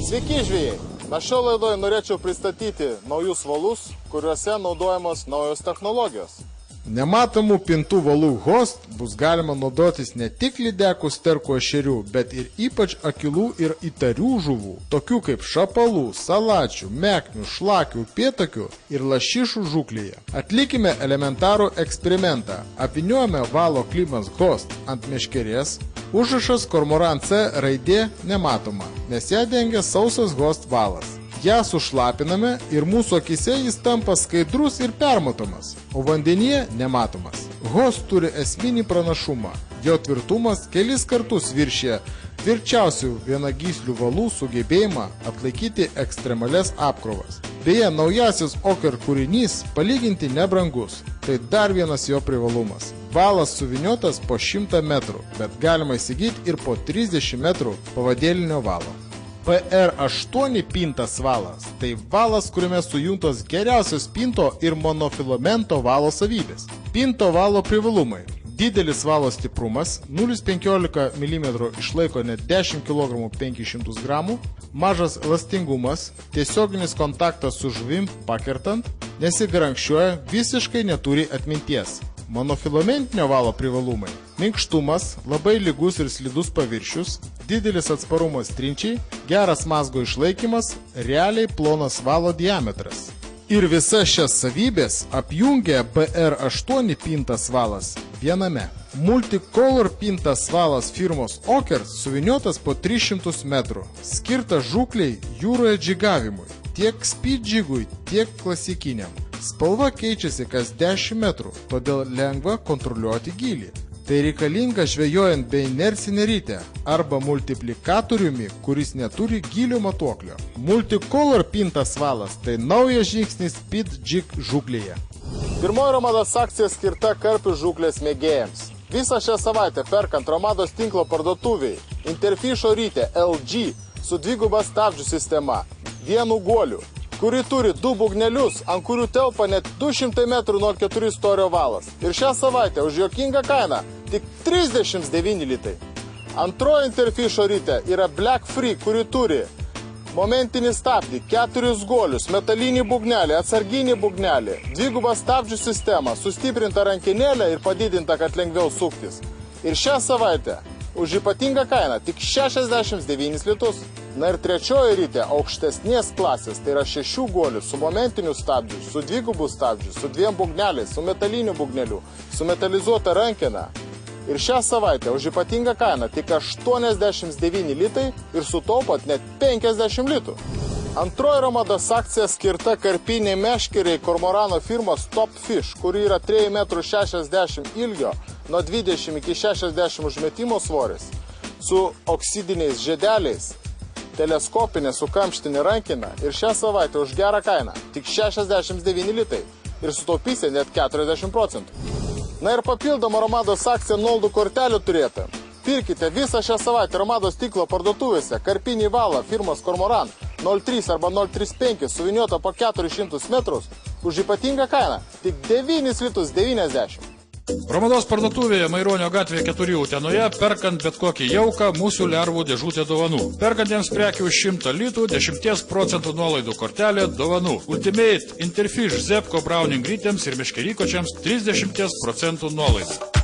Sveiki žvejai! Na šio laidoje norėčiau pristatyti naujus valus, kuriuose naudojamos naujos technologijos. Nematomų pintų valų Host bus galima naudotis ne tik lydekų, sterkų, ešerių, bet ir ypač akilų ir įtarių žuvų, tokių kaip šapalų, salačių, meknių, šlakių, upėtakių ir lašišų žūklėje. Atlikime elementarų eksperimentą. Apvyniojame valo klimas Host ant meškerės, užrašas Kormoran C raidė nematoma, nes ją dengia sausas Host valas. Ją sušlapiname ir mūsų akise jis tampa skaidrus ir permatomas, o vandenyje nematomas. Host turi esminį pranašumą. Jo tvirtumas kelis kartus viršė tvirčiausių vienagyslių valų sugebėjimą atlaikyti ekstremales apkrovas. Beje, naujasis Oker kūrinys palyginti nebrangus. Tai dar vienas jo privalumas. Valas suviniotas po 100 metrų, bet galima įsigyti ir po 30 metrų pavadėlinio valo. PR8 pintas valas – tai valas, kuriame sujungtos geriausios pinto ir monofilamento valo savybės. Pinto valo privalumai – didelis valo stiprumas, 0,15 mm išlaiko net 10 kg 500 g, mažas elastingumas, tiesioginis kontaktas su žuvim pakertant, nesigarankščiuoja, visiškai neturi atminties. Monofilamentinio valo privalumai – minkštumas, labai lygus ir slidus paviršius, didelis atsparumas trinčiai, geras mazgo išlaikymas, realiai plonas valo diametras. Ir visas šias savybės apjungia PR8 pintas valas viename. Multicolor pintas valas firmos Oker suviniotas po 300 metrų, skirtas žūkliai jūroje džigavimui, tiek speed džigui, tiek klasikiniam. Spalva keičiasi kas 10 metrų, todėl lengva kontroliuoti gylį. Tai reikalinga žvejojant be inercinę rytę arba multiplikatoriumi, kuris neturi gylio matuoklio. Multicolor pintas valas – tai naujas žingsnis speed jig žūklėje. Pirmoji Romados akcija skirta karpių žūklės mėgėjams. Visą šią savaitę perkant Romados tinklo parduotuviai Interfisho rytę LG su dviguba stabdžių sistema, vienu guoliu, kuri turi 2 būgnelius, ant kurių telpa net 200 metrų 0,4 storio valas. Ir šią savaitę už juokingą kainą tik 39 litai. Antroji Interfisho rytė yra Black Free, kuri turi momentinį stabdį, 4 guolius, metalinį būgnelį, atsarginį būgnelį, dvigubą stabdžių sistemą, sustiprintą rankinėlę ir padidintą, kad lengviau suktis. Ir šią savaitę už ypatingą kainą tik 69 litus. Na ir trečioji rytė aukštesnės klasės, tai yra 6 guolių su momentiniu stabdžiu, su dvigubu stabdžiu, su 2 būgneliais, su metaliniu būgneliu, su metalizuota rankena. Ir šią savaitę už ypatingą kainą tik 89 litai ir sutaupot net 50 litų. Antroji Romados akcija skirta karpiniai meškeriai Kormorano firmos Top Fish, kuri yra 3,60 m ilgio, nuo 20 iki 60 užmetimo svoris, su oksidiniais žiedeliais, teleskopinė su kamštinė rankina ir šią savaitę už gerą kainą tik 69 litai ir sutaupysite net 40%. Na ir papildoma Romados akcija nuolaidų kortelių turėta. Pirkite visą šią savaitę Romados tinklo parduotuvėse karpinį valą firmos Kormoran 03 arba 035 suviniota po 400 metrus už ypatingą kainą tik 9 litus 90. Romados parduotuvėje Maironio gatvėje 4 Utenoje perkant bet kokį jauką musių lervų dėžutė dovanų. Perkantiems prekių už 100 litų 10% nuolaidų kortelė dovanų. Ultimate, Interfish, Zebko, Browning rytėms ir meškerykočiams 30% nuolaidų.